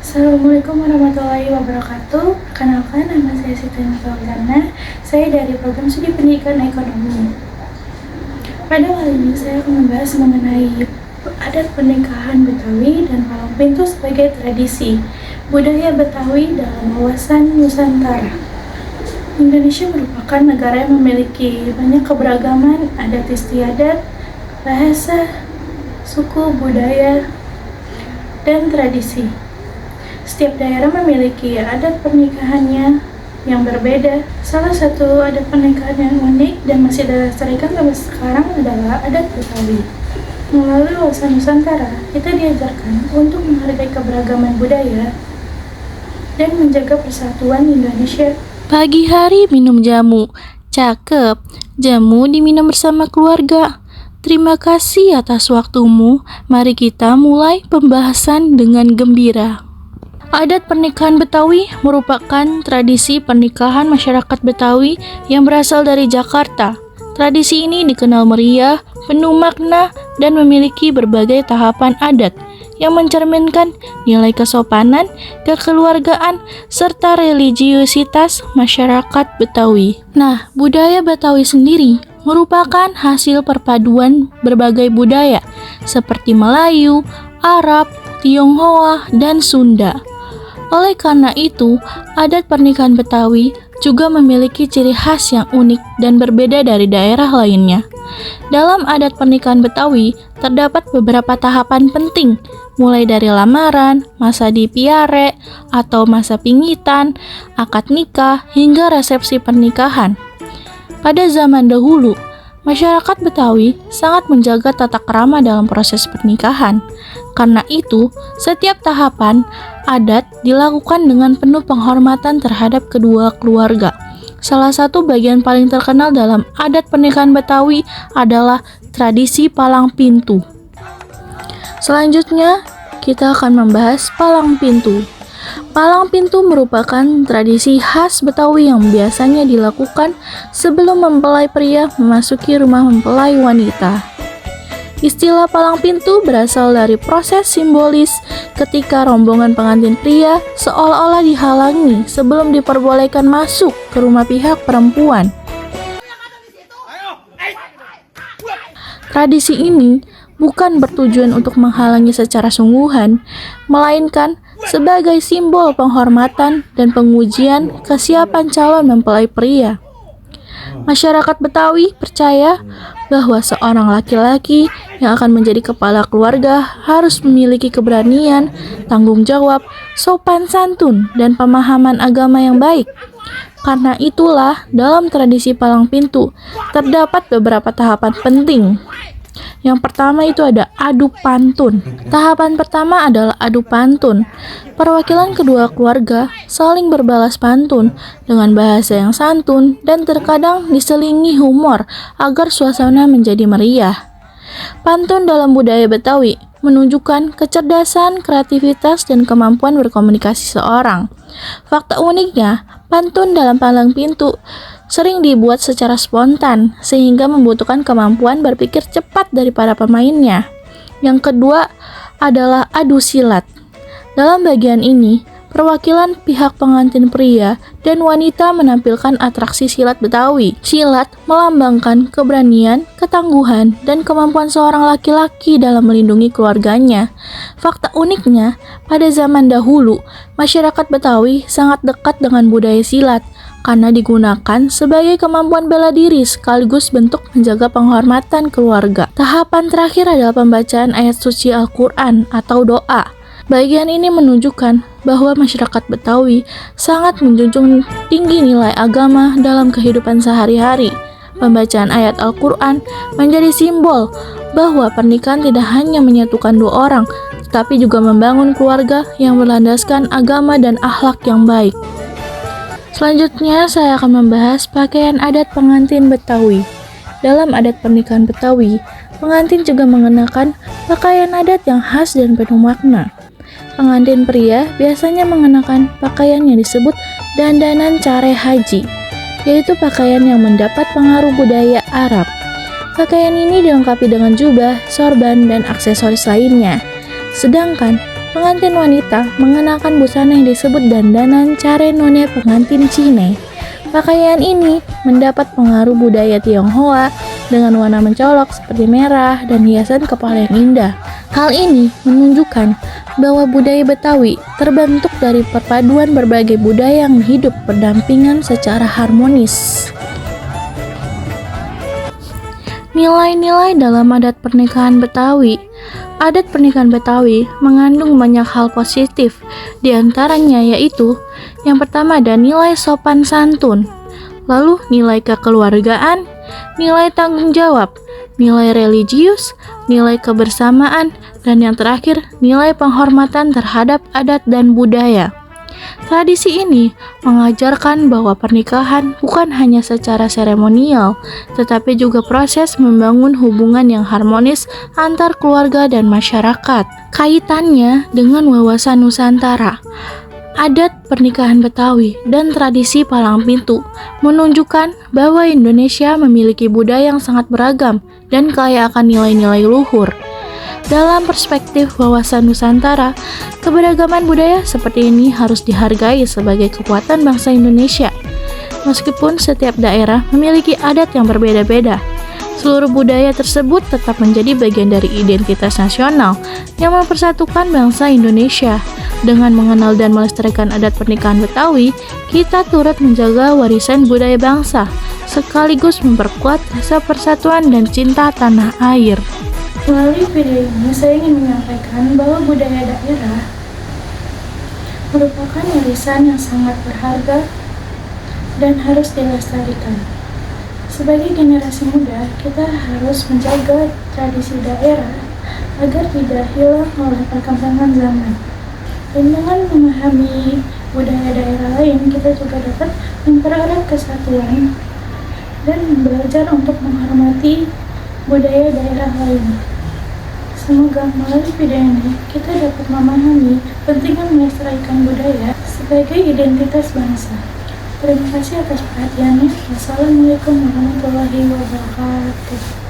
Assalamualaikum warahmatullahi wabarakatuh. Perkenalkan, nama saya Siti Nurulzana. Saya dari program studi pendidikan ekonomi. Pada kali ini saya akan membahas mengenai adat pernikahan Betawi dan palang pintu sebagai tradisi budaya Betawi dalam wawasan Nusantara. Indonesia merupakan negara yang memiliki banyak keberagaman adat istiadat, bahasa, suku, budaya, dan tradisi. Setiap daerah memiliki adat pernikahannya yang berbeda. Salah satu adat pernikahan yang unik dan masih dilestarikan sampai sekarang adalah adat Betawi. Melalui wawasan Nusantara, kita diajarkan untuk menghargai keberagaman budaya dan menjaga persatuan Indonesia. Pagi hari minum jamu. Cakep. Jamu diminum bersama keluarga. Terima kasih atas waktumu. Mari kita mulai pembahasan dengan gembira. Adat pernikahan Betawi merupakan tradisi pernikahan masyarakat Betawi yang berasal dari Jakarta. Tradisi ini dikenal meriah, penuh makna, dan memiliki berbagai tahapan adat yang mencerminkan nilai kesopanan, kekeluargaan, serta religiusitas masyarakat Betawi. Nah, budaya Betawi sendiri merupakan hasil perpaduan berbagai budaya seperti Melayu, Arab, Tionghoa, dan Sunda. Oleh karena itu, adat pernikahan Betawi juga memiliki ciri khas yang unik dan berbeda dari daerah lainnya. Dalam adat pernikahan Betawi, terdapat beberapa tahapan penting, mulai dari lamaran, masa dipiare, atau masa pingitan, akad nikah, hingga resepsi pernikahan. Pada zaman dahulu, masyarakat Betawi sangat menjaga tata krama dalam proses pernikahan. Karena itu, setiap tahapan adat dilakukan dengan penuh penghormatan terhadap kedua keluarga. Salah satu bagian paling terkenal dalam adat pernikahan Betawi adalah tradisi palang pintu. Selanjutnya, kita akan membahas palang pintu. Palang pintu merupakan tradisi khas Betawi yang biasanya dilakukan sebelum mempelai pria memasuki rumah mempelai wanita. Istilah palang pintu berasal dari proses simbolis ketika rombongan pengantin pria seolah-olah dihalangi sebelum diperbolehkan masuk ke rumah pihak perempuan. Tradisi ini bukan bertujuan untuk menghalangi secara sungguhan, melainkan sebagai simbol penghormatan dan pengujian kesiapan calon mempelai pria. Masyarakat Betawi percaya bahwa seorang laki-laki yang akan menjadi kepala keluarga harus memiliki keberanian, tanggung jawab, sopan santun, dan pemahaman agama yang baik. Karena itulah, dalam tradisi palang pintu terdapat beberapa tahapan penting. Yang pertama itu ada adu pantun. Tahapan pertama adalah adu pantun. Perwakilan kedua keluarga saling berbalas pantun dengan bahasa yang santun dan terkadang diselingi humor agar suasana menjadi meriah. Pantun dalam budaya Betawi menunjukkan kecerdasan, kreativitas, dan kemampuan berkomunikasi seorang. Fakta uniknya, pantun dalam palang pintu sering dibuat secara spontan, sehingga membutuhkan kemampuan berpikir cepat dari para pemainnya. Yang kedua adalah adu silat. Dalam bagian ini, perwakilan pihak pengantin pria dan wanita menampilkan atraksi silat Betawi. Silat melambangkan keberanian, ketangguhan, dan kemampuan seorang laki-laki dalam melindungi keluarganya. Fakta uniknya, pada zaman dahulu, masyarakat Betawi sangat dekat dengan budaya silat karena digunakan sebagai kemampuan bela diri sekaligus bentuk menjaga penghormatan keluarga. Tahapan terakhir adalah pembacaan ayat suci Al-Quran atau doa. Bagian ini menunjukkan bahwa masyarakat Betawi sangat menjunjung tinggi nilai agama dalam kehidupan sehari-hari. Pembacaan ayat Al-Quran menjadi simbol bahwa pernikahan tidak hanya menyatukan dua orang, tetapi juga membangun keluarga yang berlandaskan agama dan akhlak yang baik. Selanjutnya, saya akan membahas pakaian adat pengantin Betawi. Dalam adat pernikahan Betawi, pengantin juga mengenakan pakaian adat yang khas dan penuh makna. Pengantin pria biasanya mengenakan pakaian yang disebut dandanan care haji, yaitu pakaian yang mendapat pengaruh budaya Arab. Pakaian ini dilengkapi dengan jubah, sorban, dan aksesoris lainnya. Sedangkan pengantin wanita mengenakan busana yang disebut dandanan carenone pengantin Cine. Pakaian ini mendapat pengaruh budaya Tionghoa dengan warna mencolok seperti merah dan hiasan kepala yang indah. Hal ini menunjukkan bahwa budaya Betawi terbentuk dari perpaduan berbagai budaya yang hidup berdampingan secara harmonis. Nilai-nilai dalam adat pernikahan Betawi. Adat pernikahan Betawi mengandung banyak hal positif, di antaranya yaitu yang pertama ada nilai sopan santun, lalu nilai kekeluargaan, nilai tanggung jawab, nilai religius, nilai kebersamaan, dan yang terakhir nilai penghormatan terhadap adat dan budaya. Tradisi ini mengajarkan bahwa pernikahan bukan hanya secara seremonial, tetapi juga proses membangun hubungan yang harmonis antar keluarga dan masyarakat. Kaitannya dengan wawasan Nusantara. Adat pernikahan Betawi dan tradisi palang pintu menunjukkan bahwa Indonesia memiliki budaya yang sangat beragam dan kaya akan nilai-nilai luhur. Dalam perspektif wawasan Nusantara, keberagaman budaya seperti ini harus dihargai sebagai kekuatan bangsa Indonesia. Meskipun setiap daerah memiliki adat yang berbeda-beda, seluruh budaya tersebut tetap menjadi bagian dari identitas nasional yang mempersatukan bangsa Indonesia. Dengan mengenal dan melestarikan adat pernikahan Betawi, kita turut menjaga warisan budaya bangsa, sekaligus memperkuat rasa persatuan dan cinta tanah air. Melalui video ini, saya ingin menyampaikan bahwa budaya daerah merupakan warisan yang sangat berharga dan harus dilestarikan. Sebagai generasi muda, kita harus menjaga tradisi daerah agar tidak hilang oleh perkembangan zaman. Dan dengan memahami budaya daerah lain, kita juga dapat mempererat kesatuan dan belajar untuk menghormati budaya daerah lain. Semoga melalui video ini kita dapat memahami pentingnya melestarikan budaya sebagai identitas bangsa. Terima kasih atas perhatiannya. Wassalamualaikum warahmatullahi wabarakatuh.